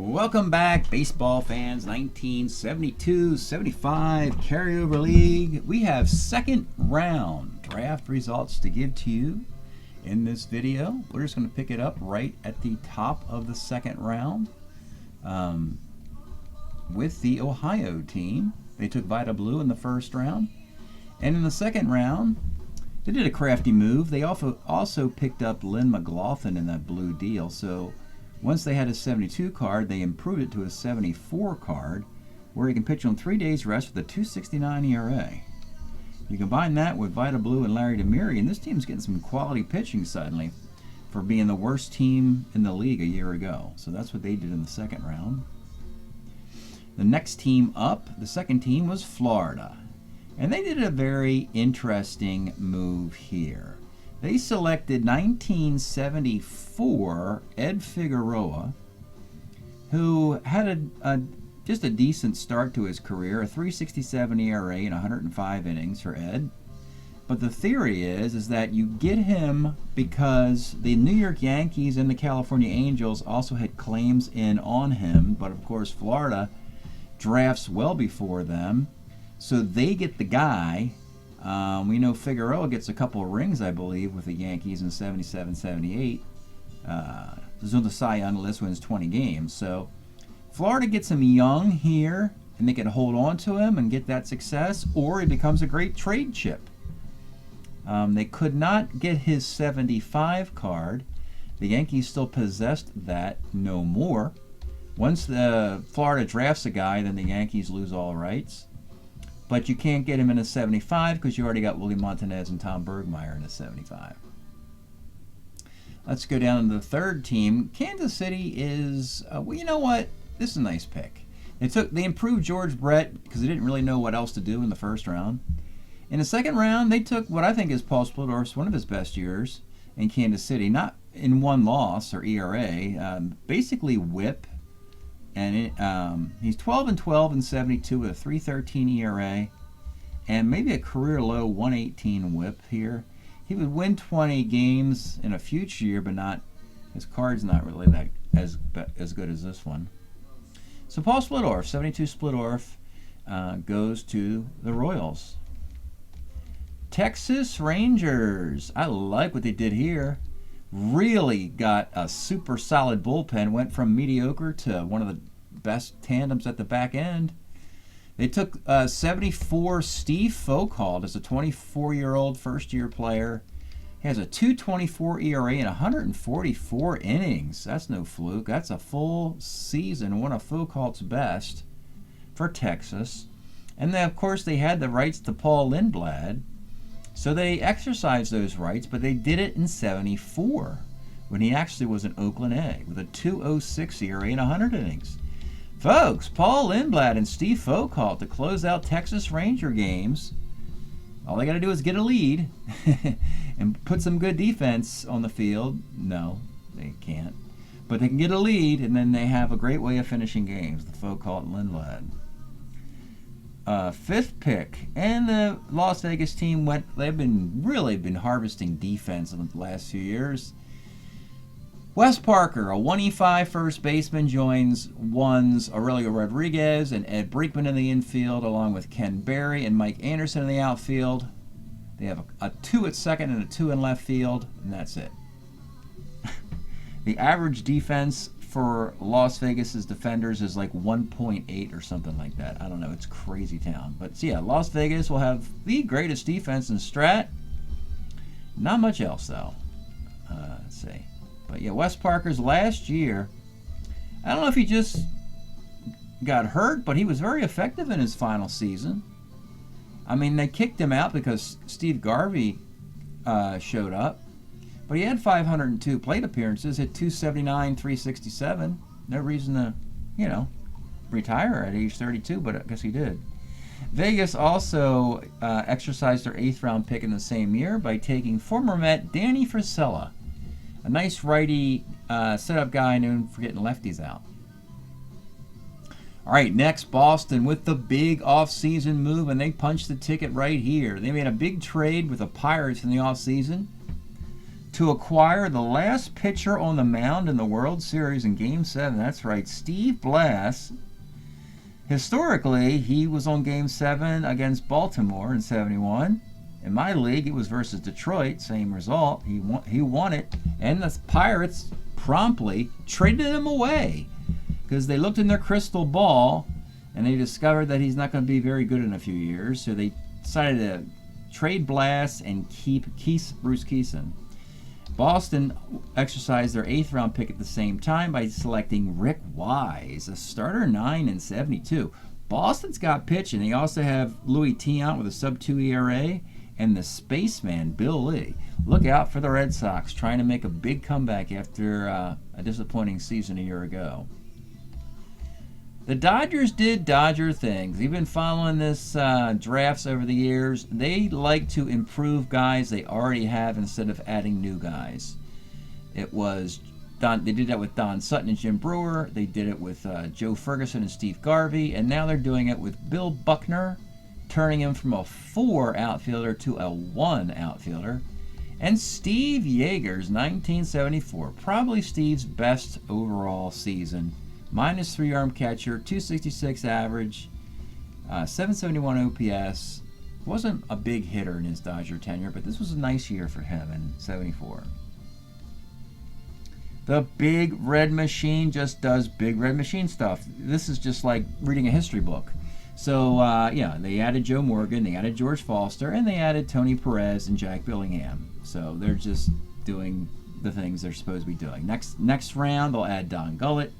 Welcome back, baseball fans. 1972-75 carryover league. We have second round draft results to give to you in this video. We're just going to pick it up right at the top of the second round with the Ohio team. They took Vita Blue in the first round. And in the second round, they did a crafty move. They also picked up Lynn McLaughlin in that blue deal. So once they had a 72 card, they improved it to a 74 card, where he can pitch on 3 days rest with a 2.69 ERA. You combine that with Vita Blue and Larry Demiri, and this team's getting some quality pitching suddenly for being the worst team in the league a year ago. So that's what they did in the second round. The next team up, the second team, was Florida. And they did a very interesting move here. They selected 1974 Ed Figueroa, who had just a decent start to his career, a 3.67 ERA in 105 innings for Ed. But the theory is that you get him because the New York Yankees and the California Angels also had claims in on him, but of course Florida drafts well before them, so they get the guy. We know Figueroa gets a couple of rings, I believe, with the Yankees in 77, 78. He's on the Cy Young list, wins 20 games. So Florida gets him young here, and they can hold on to him and get that success, or he becomes a great trade chip. They could not get his 75 card. The Yankees still possessed that no more. Once the Florida drafts a guy, then the Yankees lose all rights. But you can't get him in a 75 because you already got Willie Montanez and Tom Bergmeyer in a 75. Let's go down to the third team. Kansas City is, well, you know what? This is a nice pick. They improved George Brett because they didn't really know what else to do in the first round. In the second round, they took what I think is Paul Splittorff's one of his best years in Kansas City, not in one loss or ERA, basically WHIP. And he's 12-12 in 72 with a 3.13 ERA and maybe a career low 118 WHIP here. He would win 20 games in a future year, but not, his card's not really that as good as this one. So Paul Splittorff, 72 Splittorff, goes to the Royals. Texas Rangers. I like what they did here. Really got a super solid bullpen, went from mediocre to one of the best tandems at the back end. They took 74 Steve Foucault as a 24-year-old first-year player. He has a 2.24 ERA in 144 innings. That's no fluke. That's a full season, one of Foucault's best for Texas. And then, of course, they had the rights to Paul Lindblad. So they exercised those rights, but they did it in 74 when he actually was an Oakland A with a 2.06 ERA in 100 innings. Folks, Paul Lindblad and Steve Foucault to close out Texas Ranger games. All they got to do is get a lead and put some good defense on the field. No, they can't. But they can get a lead, and then they have a great way of finishing games, the Foucault and Lindblad. Fifth pick, and the Las Vegas team they've really been harvesting defense in the last few years. Wes Parker, a 1E5 first baseman, joins ones Aurelio Rodriguez and Ed Brinkman in the infield, along with Ken Berry and Mike Anderson in the outfield. They have a 2 at second and a 2 in left field, and that's it. The average defense for Las Vegas's defenders is like 1.8 or something like that. I don't know. It's crazy town. But so yeah, Las Vegas will have the greatest defense in Strat. Not much else though. Let's see. But yeah, Wes Parker's last year, I don't know if he just got hurt, but he was very effective in his final season. I mean, they kicked him out because Steve Garvey showed up. But he had 502 plate appearances, hit 279, 367. No reason to, retire at age 32, but I guess he did. Vegas also exercised their 8th round pick in the same year by taking former Met Danny Frisella, a nice righty setup guy known for getting lefties out. All right, next, Boston with the big offseason move, and they punched the ticket right here. They made a big trade with the Pirates in the offseason to acquire the last pitcher on the mound in the World Series in Game 7. That's right, Steve Blass. Historically, he was on Game 7 against Baltimore in 71. In my league, it was versus Detroit, same result. He won it, and the Pirates promptly traded him away because they looked in their crystal ball and they discovered that he's not going to be very good in a few years. So they decided to trade Blass and keep Bruce Kison. Boston exercised their 8th round pick at the same time by selecting Rick Wise, a starter 9 in 72. Boston's got pitching. They also have Louis Tiant with a sub-2 ERA and the spaceman Bill Lee. Look out for the Red Sox trying to make a big comeback after a disappointing season a year ago. The Dodgers did Dodger things. They've been following this drafts over the years. They like to improve guys they already have instead of adding new guys. It was they did that with Don Sutton and Jim Brewer. They did it with Joe Ferguson and Steve Garvey, and now they're doing it with Bill Buckner, turning him from a 4 outfielder to a 1 outfielder. And Steve Yeager's 1974, probably Steve's best overall season. -3 arm catcher, 266 average, 771 OPS. Wasn't a big hitter in his Dodger tenure, but this was a nice year for him in 74. The Big Red Machine just does Big Red Machine stuff. This is just like reading a history book. So, yeah, they added Joe Morgan, they added George Foster, and they added Tony Perez and Jack Billingham. So they're just doing the things they're supposed to be doing. Next round, they'll add Don Gullett.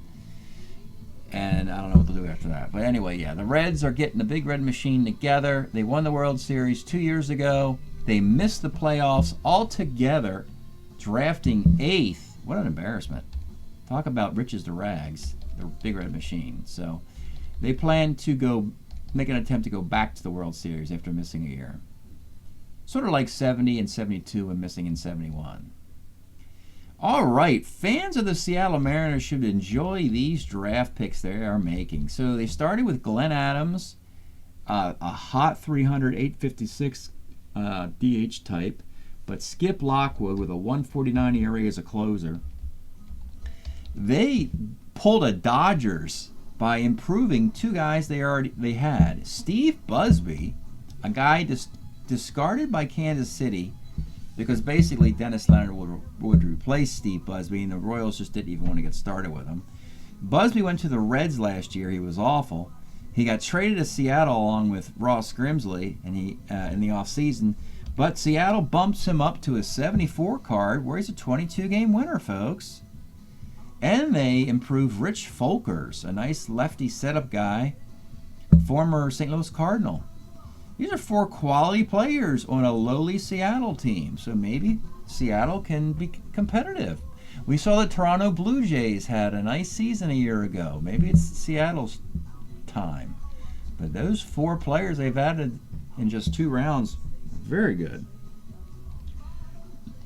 And I don't know what they'll do after that. But anyway, yeah, the Reds are getting the Big Red Machine together. They won the World Series 2 years ago. They missed the playoffs altogether, drafting 8th. What an embarrassment. Talk about riches to rags, the Big Red Machine. So they plan to make an attempt to go back to the World Series after missing a year. Sort of like 70 and 72 and missing in 71. All right, fans of the Seattle Mariners should enjoy these draft picks they are making. So they started with Glenn Adams, a hot 300, 856 DH type, but Skip Lockwood with a 149 ERA as a closer. They pulled a Dodgers by improving 2 guys they had. Steve Busby, a guy discarded by Kansas City, because basically Dennis Leonard would replace Steve Busby, and the Royals just didn't even want to get started with him. Busby went to the Reds last year. He was awful. He got traded to Seattle along with Ross Grimsley in the offseason, but Seattle bumps him up to a 74 card where he's a 22-game winner, folks. And they improve Rich Folkers, a nice lefty setup guy, former St. Louis Cardinal. These are 4 quality players on a lowly Seattle team, so maybe Seattle can be competitive. We saw the Toronto Blue Jays had a nice season a year ago. Maybe it's Seattle's time. But those 4 players they've added in just 2 rounds, very good.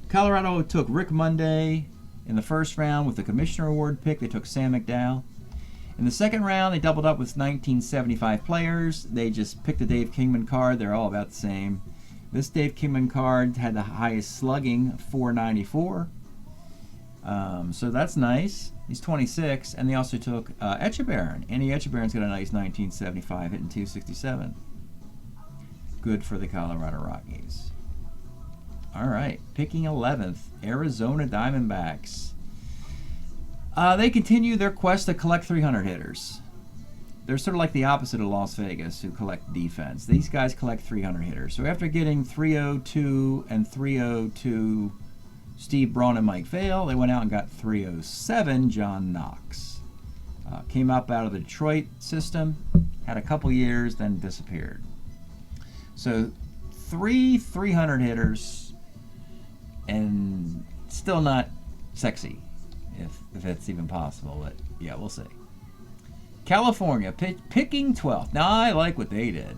Colorado took Rick Monday in the first round with the Commissioner Award pick. They took Sam McDowell. In the second round, they doubled up with 1975 players. They just picked a Dave Kingman card. They're all about the same. This Dave Kingman card had the highest slugging, 494. So that's nice. He's 26. And they also took Etchebarren. Andy Etchebarren's got a nice 1975, hitting 267. Good for the Colorado Rockies. All right, picking 11th, Arizona Diamondbacks. They continue their quest to collect 300 hitters. They're sort of like the opposite of Las Vegas, who collect defense. These guys collect 300 hitters. So after getting 302 and 302 Steve Braun and Mike Vail, they went out and got 307 John Knox. Came up out of the Detroit system, had a couple years, then disappeared. So 300 hitters, and still not sexy. If that's even possible, but yeah, we'll see. California picking 12th. Now I like what they did.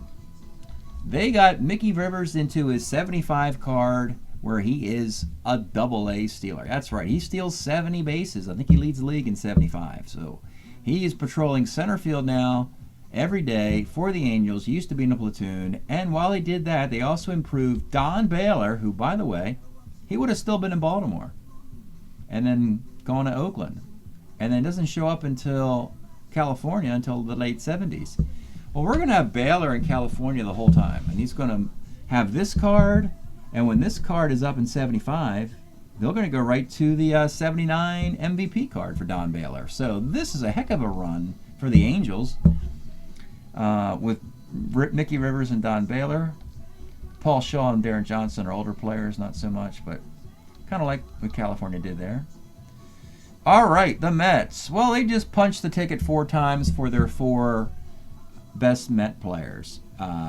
They got Mickey Rivers into his 75 card where he is a double-A stealer. That's right, he steals 70 bases. I think he leads the league in 75. So he is patrolling center field now every day for the Angels. He used to be in a platoon, and while he did that, they also improved Don Baylor, who, by the way, he would have still been in Baltimore and then gone to Oakland. And then doesn't show up until California until the late 70s. Well, we're going to have Baylor in California the whole time. And he's going to have this card. And when this card is up in 75, they're going to go right to the 79 MVP card for Don Baylor. So this is a heck of a run for the Angels with Mickey Rivers and Don Baylor. Paul Shaw and Darren Johnson are older players, not so much, but kind of like what California did there. All right, the Mets. Well, they just punched the ticket 4 times for their 4 best Met players.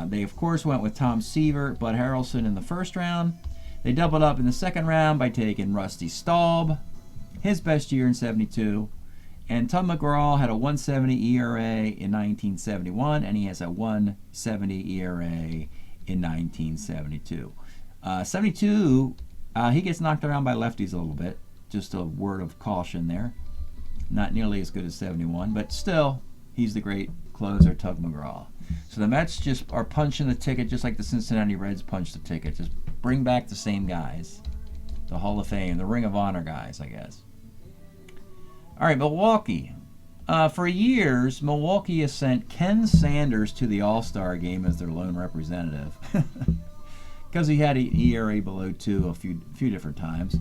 They, of course, went with Tom Seaver, Bud Harrelson in the first round. They doubled up in the second round by taking Rusty Staub, his best year in 72. And Tug McGraw had a 1.70 ERA in 1971, and he has a 1.70 ERA in 1972. 72, he gets knocked around by lefties a little bit. Just a word of caution there. Not nearly as good as 71, but still, he's the great closer, Tug McGraw. So the Mets just are punching the ticket just like the Cincinnati Reds punched the ticket. Just bring back the same guys. The Hall of Fame, the Ring of Honor guys, I guess. All right, Milwaukee. For years, Milwaukee has sent Ken Sanders to the All-Star game as their lone representative. Because he had an ERA below 2 a few different times.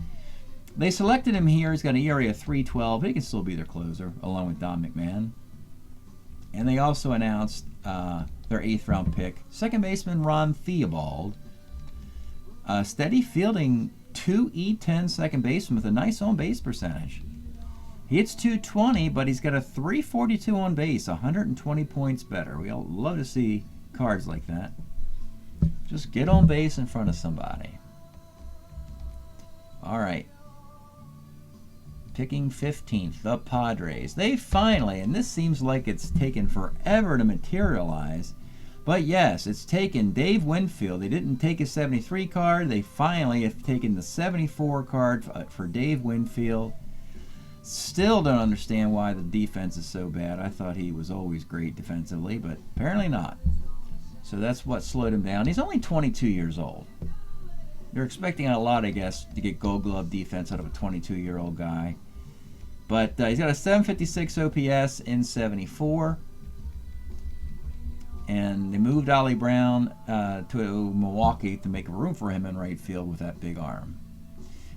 They selected him here. He's got an ERA of 3.12. He can still be their closer, along with Don McMahon. And they also announced their 8th round pick, second baseman Ron Theobald. Steady fielding 2E10 second baseman with a nice on base percentage. He hits 220, but he's got a 342 on base, 120 points better. We all love to see cards like that. Just get on base in front of somebody. All right. Picking 15th, the Padres. They finally, and this seems like it's taken forever to materialize, but yes, it's taken Dave Winfield. They didn't take his 73 card. They finally have taken the 74 card for Dave Winfield. Still don't understand why the defense is so bad. I thought he was always great defensively, but apparently not. So that's what slowed him down. He's only 22 years old. They're expecting a lot, I guess, to get Gold Glove defense out of a 22-year-old guy. But he's got a 756 OPS in 74. And they moved Ollie Brown to Milwaukee to make room for him in right field with that big arm.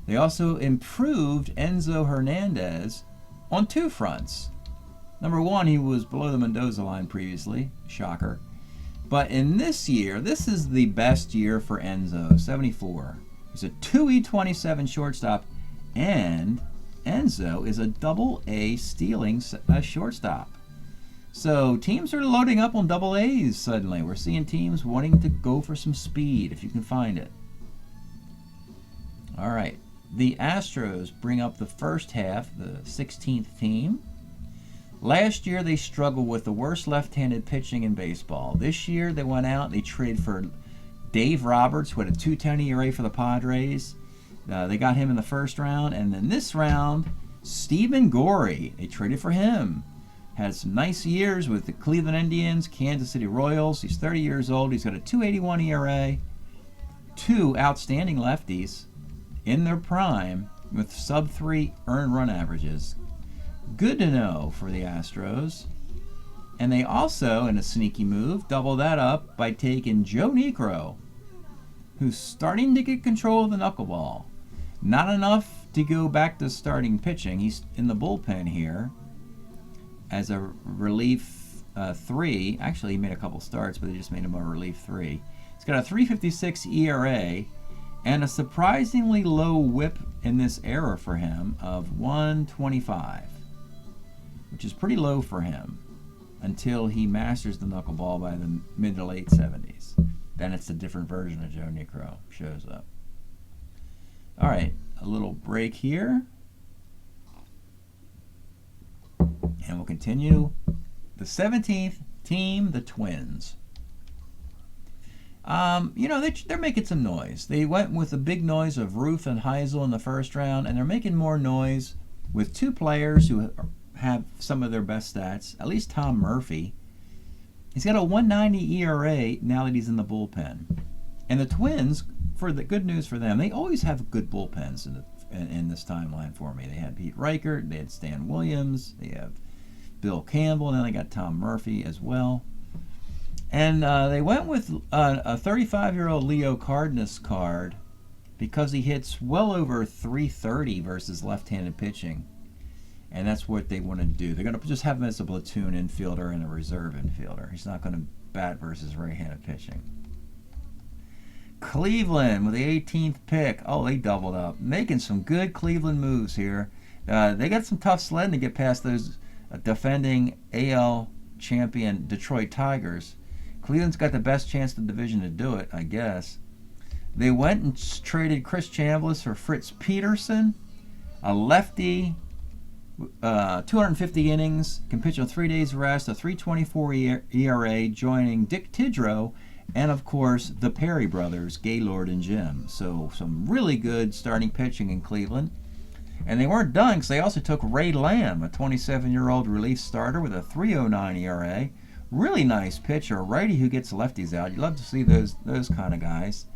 They also improved Enzo Hernandez on 2 fronts. Number one, he was below the Mendoza line previously. Shocker. But in this year, this is the best year for Enzo, 74. He's a 2E27 shortstop, and Enzo is a double-A stealing shortstop. So teams are loading up on double A's suddenly. We're seeing teams wanting to go for some speed, if you can find it. All right. The Astros bring up the first half, the 16th team. Last year, they struggled with the worst left-handed pitching in baseball. This year, they went out, they traded for Dave Roberts, who had a 2.10 ERA for the Padres. They got him in the first round. And then this round, Stephen Gorey, they traded for him. Had some nice years with the Cleveland Indians, Kansas City Royals. He's 30 years old. He's got a 2.81 ERA. 2 outstanding lefties in their prime with sub-3 earned run averages. Good to know for the Astros. And they also, in a sneaky move, double that up by taking Joe Niekro, who's starting to get control of the knuckleball. Not enough to go back to starting pitching. He's in the bullpen here as a relief 3. Actually, he made a couple starts, but they just made him a relief 3. He's got a 3.56 ERA and a surprisingly low whip in this era for him of 125. Which is pretty low for him until he masters the knuckleball by the mid to late 70s. Then it's a different version of Joe Niekro shows up. All right, a little break here. And we'll continue. The 17th team, the Twins. They're making some noise. They went with the big noise of Ruth and Heisel in the first round, and they're making more noise with 2 players who have some of their best stats, at least Tom Murphy. He's got a 1.90 ERA now that he's in the bullpen. And the Twins, for the good news for them, they always have good bullpens in this timeline for me. They had Pete Reichert, they had Stan Williams, they have Bill Campbell, and then they got Tom Murphy as well. And they went with a 35-year-old Leo Cardenas card because he hits well over 330 versus left-handed pitching. And that's what they want to do. They're going to just have him as a platoon infielder and a reserve infielder. He's not going to bat versus right-handed pitching. Cleveland with the 18th pick. Oh, they doubled up. Making some good Cleveland moves here. They got some tough sledding to get past those defending AL champion Detroit Tigers. Cleveland's got the best chance in the division to do it, I guess. They went and traded Chris Chambliss for Fritz Peterson, a lefty, 250 innings, can pitch on 3 days rest, a 3.24 ERA, joining Dick Tidrow, and of course the Perry brothers, Gaylord and Jim. So some really good starting pitching in Cleveland. And they weren't done because they also took Ray Lamb, a 27-year-old relief starter with a 3.09 ERA. Really nice pitcher, a righty who gets lefties out. You love to see those kind of guys.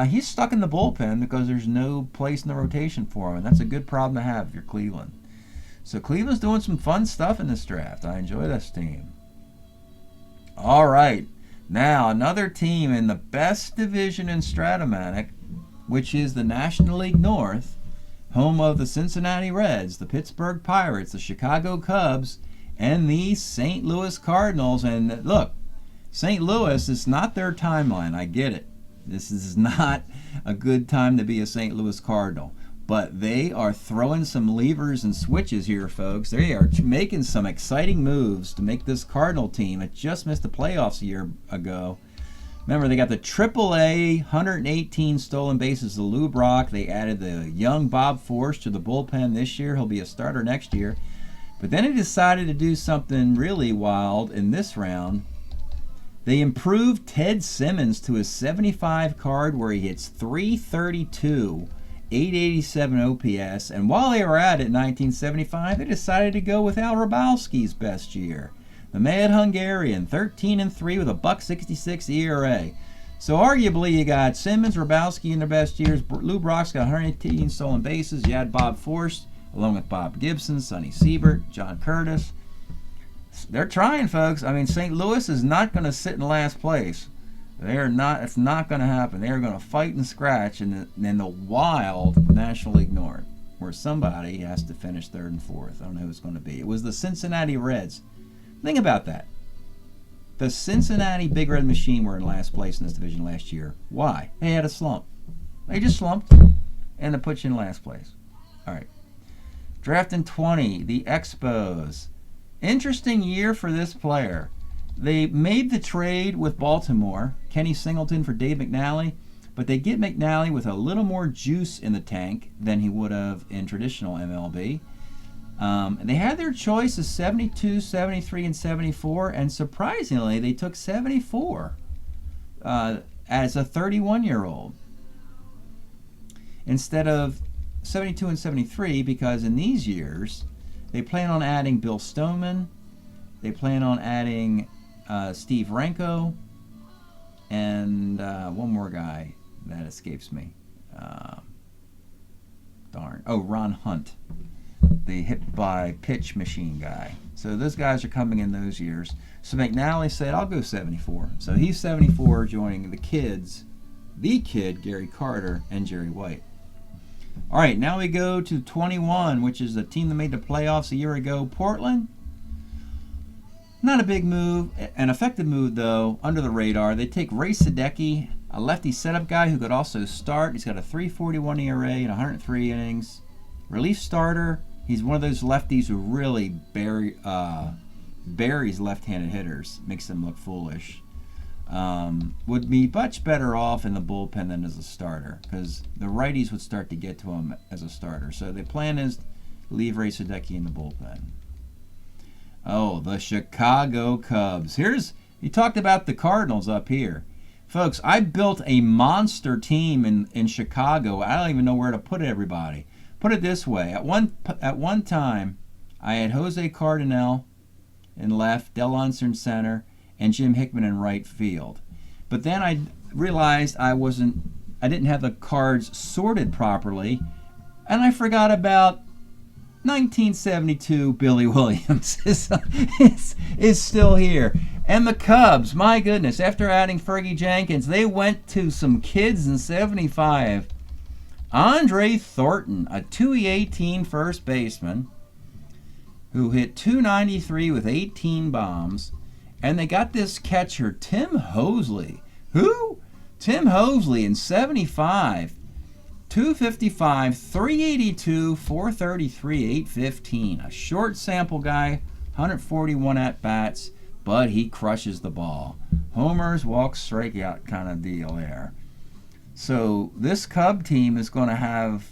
He's stuck in the bullpen because there's no place in the rotation for him, and that's a good problem to have if you're Cleveland. So Cleveland's doing some fun stuff in this draft. I enjoy this team. All right, now another team in the best division in Strat-O-Matic, which is the National League North, home of the Cincinnati Reds, the Pittsburgh Pirates, the Chicago Cubs, and the St. Louis Cardinals. And look, St. Louis is not their timeline. I get it. This is not a good time to be a St. Louis Cardinal. But they are throwing some levers and switches here, folks. They are making some exciting moves to make this Cardinal team. It just missed the playoffs a year ago. Remember, they got the AAA 118 stolen bases to Lou Brock. They added the young Bob Force to the bullpen this year. He'll be a starter next year. But then he decided to do something really wild in this round. They improved Ted Simmons to a 75 card where he hits 332, 887 OPS. And while they were at it in 1975, they decided to go with Al Hrabowski's best year. The Mad Hungarian, 13-3 with a .166 ERA. So arguably you got Simmons, Hrabowski in their best years. Lou Brock's got 118 stolen bases. You had Bob Force, along with Bob Gibson, Sonny Siebert, John Curtis. They're trying, folks. I mean, St. Louis is not going to sit in last place. They're not. It's not going to happen. They're going to fight and scratch in the wild National League North, where somebody has to finish third and fourth. I don't know who it's going to be. It was the Cincinnati Reds. Think about that. The Cincinnati Big Red Machine were in last place in this division last year. Why? They had a slump. They just slumped, and it puts you in last place. All right. Drafting 20, the Expos. Interesting year for this player. They made the trade with Baltimore, Kenny Singleton for Dave McNally, but they get McNally with a little more juice in the tank than he would have in traditional MLB. They had their choice of 72, 73, and 74, and surprisingly, they took 74 as a 31-year-old instead of 72 and 73, because in these years, they plan on adding Bill Stoneman, they plan on adding Steve Renko, and one more guy that escapes me. Ron Hunt, the hit-by-pitch machine guy. So those guys are coming in those years. So McNally said, I'll go 74. So he's 74, joining the kid, Gary Carter, and Jerry White. All right, now we go to 21, which is the team that made the playoffs a year ago, Portland. Not a big move, an effective move, though, under the radar. They take Ray Sadecki, a lefty setup guy who could also start. He's got a 3.41 ERA in 103 innings. Relief starter. He's one of those lefties who really buries left-handed hitters, makes them look foolish. Would be much better off in the bullpen than as a starter, because the righties would start to get to him as a starter. So the plan is to leave Ray Sadecki in the bullpen. Oh, the Chicago Cubs. You talked about the Cardinals up here. Folks, I built a monster team in Chicago. I don't even know where to put everybody. Put it this way. At one time, I had Jose Cardinal in left, Del Unser in center, and Jim Hickman in right field. But then I realized I wasn't I didn't have the cards sorted properly, and I forgot about 1972 Billy Williams is still here. And the Cubs, my goodness, after adding Fergie Jenkins, they went to some kids in 75. Andre Thornton, a 2E18 first baseman who hit .293 with 18 bombs. And they got this catcher, Tim Hosley. Who? Tim Hosley in 75. 255, 382, 433, 815. A short sample guy, 141 at-bats, but he crushes the ball. Homers, walks, strikeout kind of deal there. So this Cub team is going to have,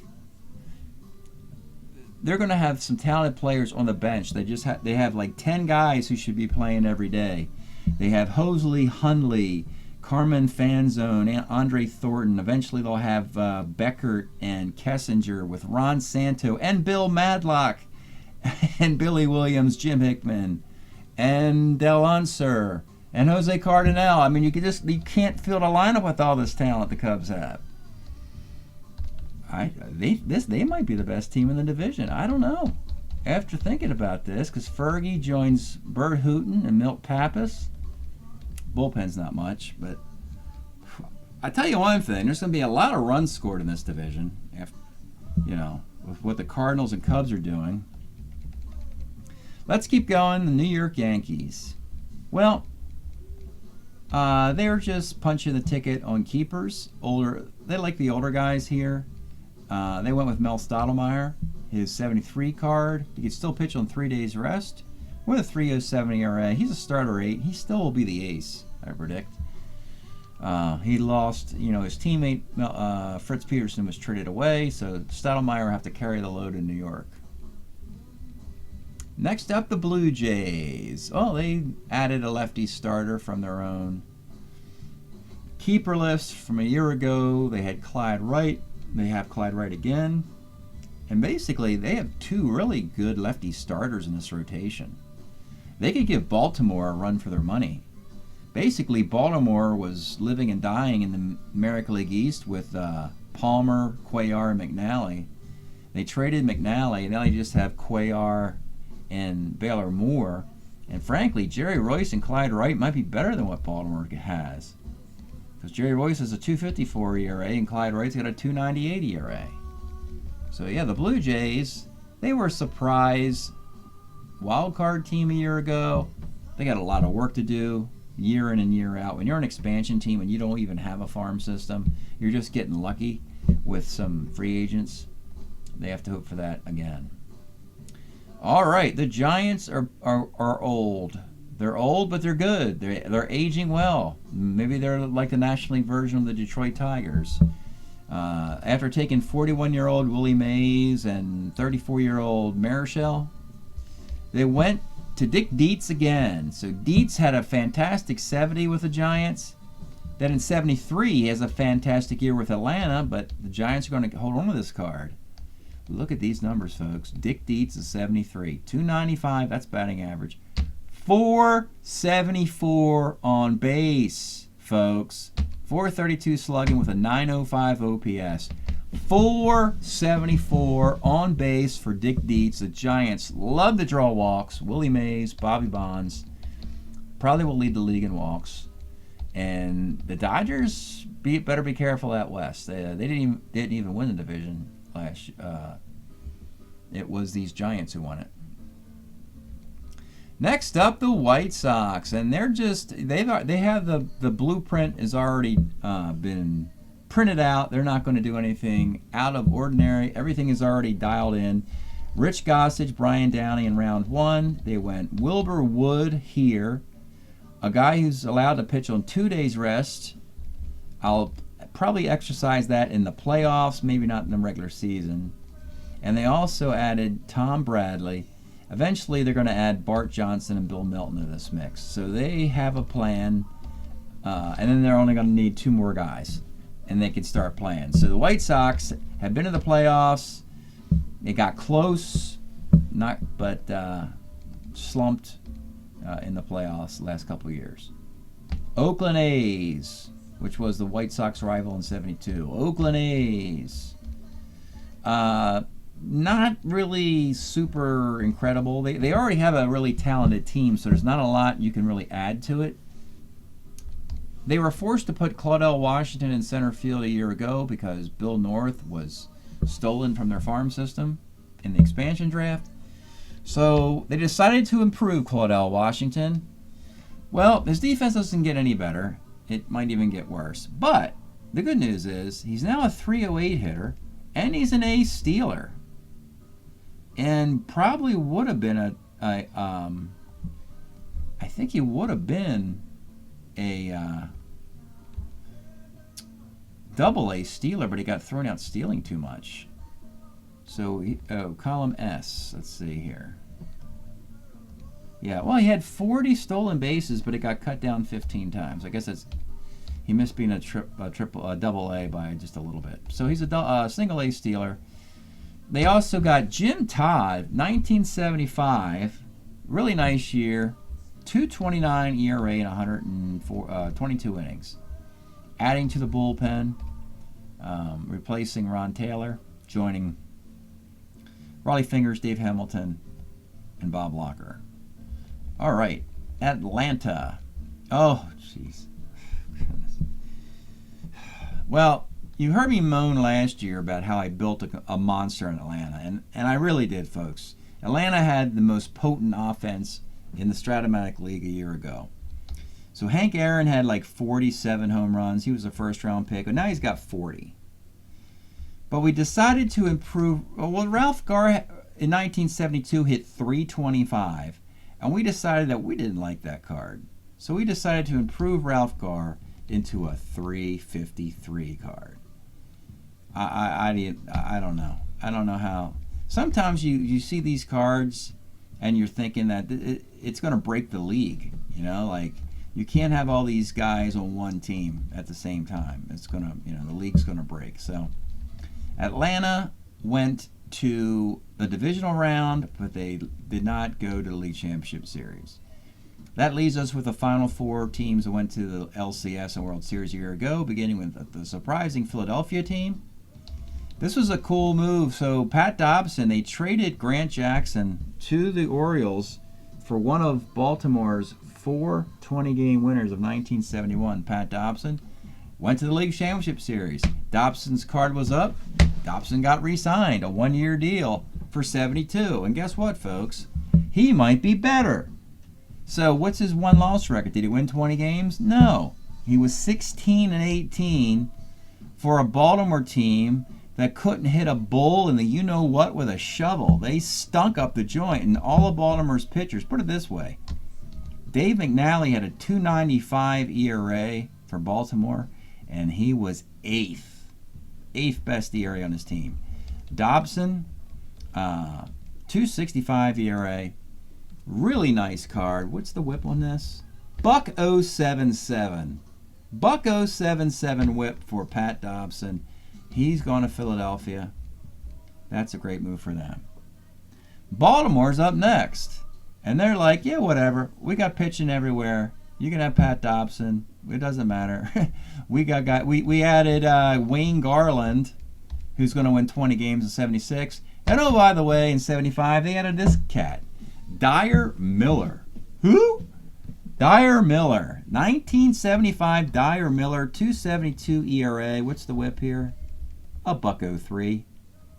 they're going to have some talented players on the bench. They have like 10 guys who should be playing every day. They have Hosley, Hundley, Carmen Fanzone, Andre Thornton. Eventually they'll have Beckert and Kessinger with Ron Santo and Bill Madlock and Billy Williams, Jim Hickman, and Del Unser and Jose Cardinal. I mean, you can't field a lineup with all this talent the Cubs have. They might be the best team in the division. I don't know. After thinking about this, because Fergie joins Bert Hooton and Milt Pappas. Bullpen's not much, but I tell you one thing: there's going to be a lot of runs scored in this division. After, with what the Cardinals and Cubs are doing. Let's keep going. The New York Yankees. Well, they were just punching the ticket on keepers. They like the older guys here. They went with Mel Stottlemyre, his 73 card. He could still pitch on 3 days rest. With a 3.07 ERA, he's a starter 8. He still will be the ace, I predict. He lost, his teammate Fritz Peterson was traded away, so Stottlemyre will have to carry the load in New York. Next up, the Blue Jays. Oh, they added a lefty starter from their own keeper list from a year ago. They had Clyde Wright. They have Clyde Wright again. And basically, they have 2 really good lefty starters in this rotation. They could give Baltimore a run for their money. Basically, Baltimore was living and dying in the American League East with Palmer, Cuellar, and McNally. They traded McNally, and now they just have Cuellar and Baylor Moore. And frankly, Jerry Royce and Clyde Wright might be better than what Baltimore has. Because Jerry Royce has a 2.54 ERA, and Clyde Wright's got a 2.98 ERA. So yeah, the Blue Jays, they were a surprise wild card team a year ago. They got a lot of work to do year in and year out. When you're an expansion team and you don't even have a farm system, you're just getting lucky with some free agents. They have to hope for that again. All right, the Giants are old. They're old, but they're good. They're aging well. Maybe they're like the National League version of the Detroit Tigers. After taking 41-year-old Willie Mays and 34-year-old Marichal, they went to Dick Dietz again. So Dietz had a fantastic 70 with the Giants. Then in 73, he has a fantastic year with Atlanta, but the Giants are going to hold on to this card. Look at these numbers, folks. Dick Dietz is 73. 295, that's batting average. 474 on base, folks. 432 slugging with a 905 OPS. 474 on base for Dick Dietz. The Giants love to draw walks. Willie Mays, Bobby Bonds probably will lead the league in walks. And the Dodgers better be careful out west. They didn't even win the division last year. It was these Giants who won it. Next up, the White Sox, and they have the blueprint has already been printed out. They're not going to do anything out of ordinary. Everything is already dialed in. Rich Gossage, Brian Downey in round 1. They went Wilbur Wood here, a guy who's allowed to pitch on 2 days rest. I'll probably exercise that in the playoffs, maybe not in the regular season. And they also added Tom Bradley. Eventually, they're going to add Bart Johnson and Bill Melton to this mix. So they have a plan, and then they're only going to need 2 more guys, and they can start playing. So the White Sox have been to the playoffs. They got close, but slumped in the playoffs the last couple of years. Oakland A's. which was the White Sox rival in '72. Oakland A's. Not really super incredible. They already have a really talented team, so there's not a lot you can really add to it. They were forced to put Claudell Washington in center field a year ago because Bill North was stolen from their farm system in the expansion draft. So they decided to improve Claudell Washington. Well, his defense doesn't get any better. It might even get worse. But the good news is he's now a .308 hitter, and he's an ace stealer. And probably would have been I think he would have been a double-A stealer, but he got thrown out stealing too much. So, column S, let's see here. Yeah, well, he had 40 stolen bases, but it got cut down 15 times. I guess he missed being a double-A by just a little bit. So he's a single-A stealer. They also got Jim Todd, 1975, really nice year, 2.29 ERA in 122 innings. Adding to the bullpen, replacing Ron Taylor, joining Raleigh Fingers, Dave Hamilton, and Bob Locker. All right, Atlanta. Oh, jeez. Well, you heard me moan last year about how I built a monster in Atlanta, and I really did, folks. Atlanta had the most potent offense in the Strat-O-Matic League a year ago. So Hank Aaron had like 47 home runs. He was a first-round pick, but now he's got 40. But we decided to improve. Well, Ralph Garr in 1972 hit .325, and we decided that we didn't like that card. So we decided to improve Ralph Garr into a .353 card. I don't know. I don't know how. Sometimes you see these cards and you're thinking that it's going to break the league. You know, like you can't have all these guys on one team at the same time. It's going to, the league's going to break. So Atlanta went to the divisional round, but they did not go to the League Championship Series. That leaves us with the final four teams that went to the LCS and World Series a year ago, beginning with the surprising Philadelphia team. This was a cool move. So Pat Dobson, they traded Grant Jackson to the Orioles for one of Baltimore's 4 20-game winners of 1971. Pat Dobson went to the League Championship Series. Dobson's card was up. Dobson got re-signed, a one-year deal for $72. And guess what, folks? He might be better. So what's his one-loss record? Did he win 20 games? No. He was 16-18 for a Baltimore team that couldn't hit a bull in the you-know-what with a shovel. They stunk up the joint, and all of Baltimore's pitchers, put it this way, Dave McNally had a .295 ERA for Baltimore, and he was eighth best ERA on his team. Dobson, .265 ERA, really nice card. What's the whip on this? Buck 077. Buck 077 whip for Pat Dobson. He's gone to Philadelphia. That's a great move for them. Baltimore's up next. And they're like, yeah, whatever. We got pitching everywhere. You can have Pat Dobson. It doesn't matter. we added Wayne Garland, who's going to win 20 games in 76. And oh, by the way, in 75, they added this cat, Dyer Miller. Who? Dyer Miller. 1975 Dyer Miller, .272 ERA. What's the whip here? A buck 03.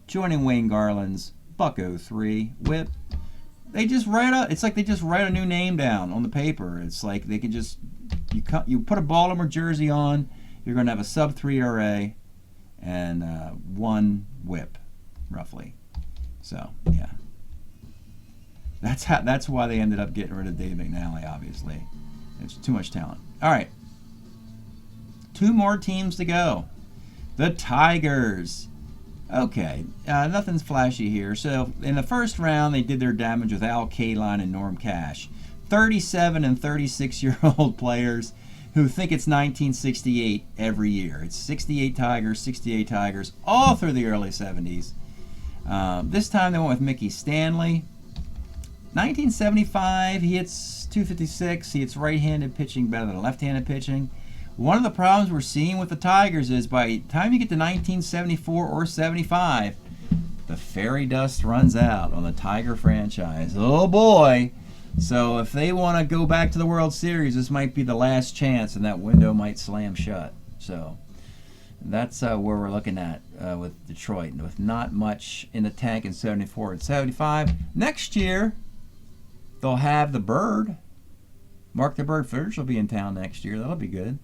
Joining Wayne Garland's buck 03 whip. They just it's like they just write a new name down on the paper. It's like they can just, you put a Baltimore jersey on, you're going to have a sub-3 ERA and one whip, roughly. So, yeah. That's why they ended up getting rid of Dave McNally, obviously. It's too much talent. All right. 2 more teams to go. The Tigers. Okay, nothing's flashy here. So in the first round, they did their damage with Al Kaline and Norm Cash. 37 and 36-year-old players who think it's 1968 every year. It's 68 Tigers, all through the early 70s. This time they went with Mickey Stanley. 1975, he hits .256. He hits right-handed pitching better than left-handed pitching. One of the problems we're seeing with the Tigers is by the time you get to 1974 or 75, the fairy dust runs out on the Tiger franchise. Oh boy. So if they want to go back to the World Series, this might be the last chance, and that window might slam shut. So that's where we're looking at with Detroit, with not much in the tank in 74 and 75. Next year, they'll have the Bird. Mark the Bird Furge will be in town next year. That'll be good.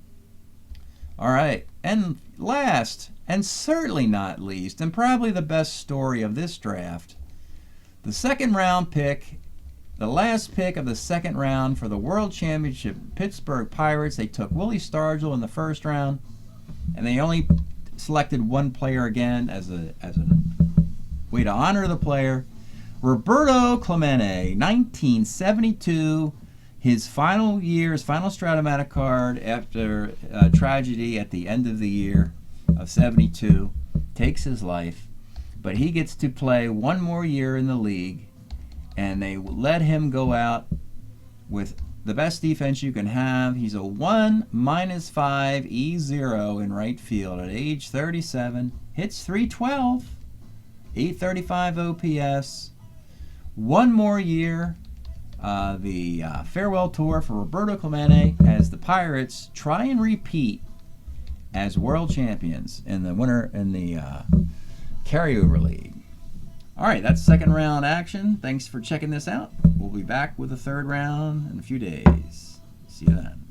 All right, and last, and certainly not least, and probably the best story of this draft, the second round pick, the last pick of the second round for the World Championship Pittsburgh Pirates. They took Willie Stargell in the first round, and they only selected one player again as a way to honor the player. Roberto Clemente, 1972, his final year, his final Strat-O-Matic card after a tragedy at the end of the year of 72, takes his life, but he gets to play one more year in the league, and they let him go out with the best defense you can have. He's a 1-5 E0 in right field at age 37, hits .312, 835 OPS. One more year, the farewell tour for Roberto Clemente as the Pirates try and repeat as world champions in the carryover league. All right, that's second round action. Thanks for checking this out. We'll be back with the third round in a few days. See you then.